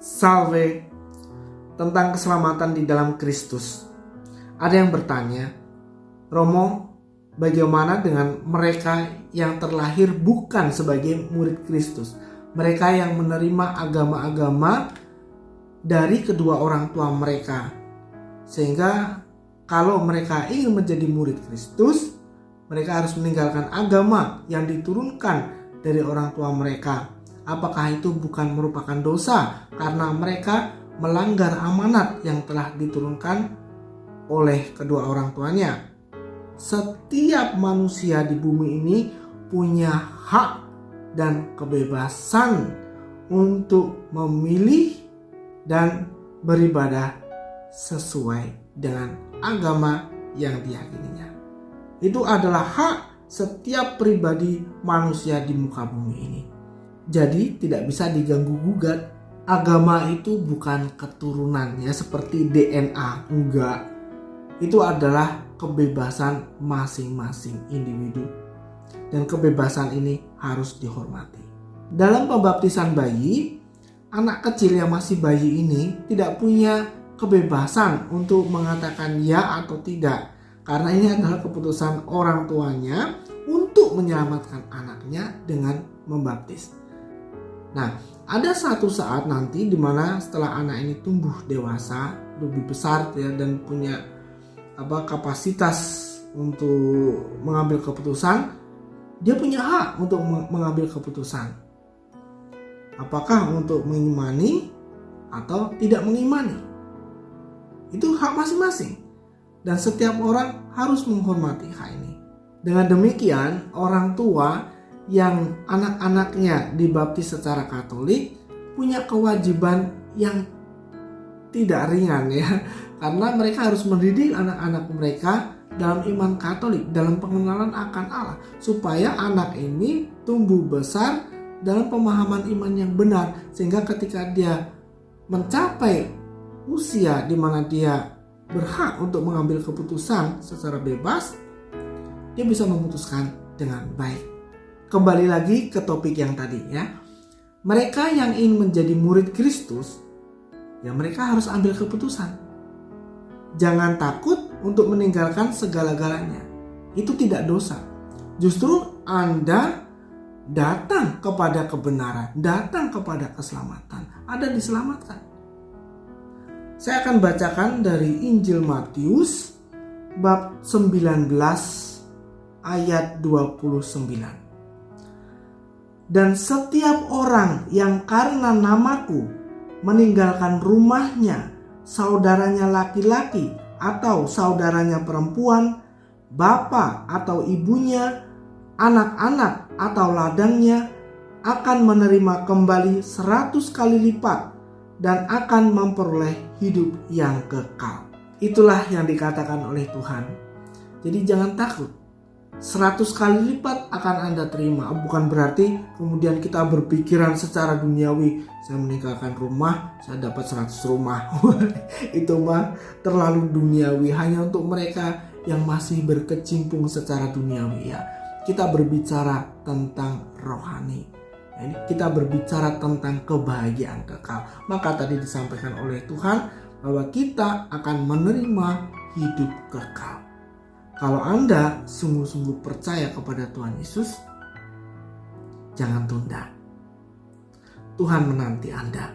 Salve, tentang keselamatan di dalam Kristus. Ada yang bertanya, Romo, bagaimana dengan mereka yang terlahir bukan sebagai murid Kristus? Mereka yang menerima agama-agama dari kedua orang tua mereka. Sehingga kalau mereka ingin menjadi murid Kristus, mereka harus meninggalkan agama yang diturunkan dari orang tua mereka. Apakah itu bukan merupakan dosa karena mereka melanggar amanat yang telah diturunkan oleh kedua orang tuanya? Setiap manusia di bumi ini punya hak dan kebebasan untuk memilih dan beribadah sesuai dengan agama yang diyakininya. Itu adalah hak setiap pribadi manusia di muka bumi ini. Jadi tidak bisa diganggu gugat. Agama itu bukan keturunan ya, seperti DNA, enggak. Itu adalah kebebasan masing-masing individu. Dan kebebasan ini harus dihormati. Dalam pembaptisan bayi, anak kecil yang masih bayi ini tidak punya kebebasan untuk mengatakan ya atau tidak. Karena ini adalah keputusan orang tuanya untuk menyelamatkan anaknya dengan membaptis. Nah, ada satu saat nanti di mana setelah anak ini tumbuh dewasa, lebih besar ya, dan punya kapasitas untuk mengambil keputusan, dia punya hak untuk mengambil keputusan. Apakah untuk mengimani atau tidak mengimani? Itu hak masing-masing. Dan setiap orang harus menghormati hak ini. Dengan demikian, orang tua yang anak-anaknya dibaptis secara Katolik punya kewajiban yang tidak ringan ya, karena mereka harus mendidik anak-anak mereka dalam iman Katolik, dalam pengenalan akan Allah, supaya anak ini tumbuh besar dalam pemahaman iman yang benar, sehingga ketika dia mencapai usia di mana dia berhak untuk mengambil keputusan secara bebas, dia bisa memutuskan dengan baik. Kembali lagi ke topik yang tadi ya. Mereka yang ingin menjadi murid Kristus, ya mereka harus ambil keputusan. Jangan takut untuk meninggalkan segala-galanya. Itu tidak dosa. Justru Anda datang kepada kebenaran, datang kepada keselamatan. Anda diselamatkan. Saya akan bacakan dari Injil Matius bab 19 ayat 29. Dan setiap orang yang karena namaku meninggalkan rumahnya, saudaranya laki-laki atau saudaranya perempuan, bapa atau ibunya, anak-anak atau ladangnya, akan menerima kembali 100 kali lipat dan akan memperoleh hidup yang kekal. Itulah yang dikatakan oleh Tuhan. Jadi jangan takut. 100 kali lipat akan Anda terima. Bukan berarti kemudian kita berpikiran secara duniawi, saya meninggalkan rumah, saya dapat 100 rumah. Itu mah terlalu duniawi, hanya untuk mereka yang masih berkecimpung secara duniawi ya. Kita berbicara tentang rohani. Kita berbicara tentang kebahagiaan kekal. Maka tadi disampaikan oleh Tuhan bahwa kita akan menerima hidup kekal. Kalau Anda sungguh-sungguh percaya kepada Tuhan Yesus, jangan tunda. Tuhan menanti Anda.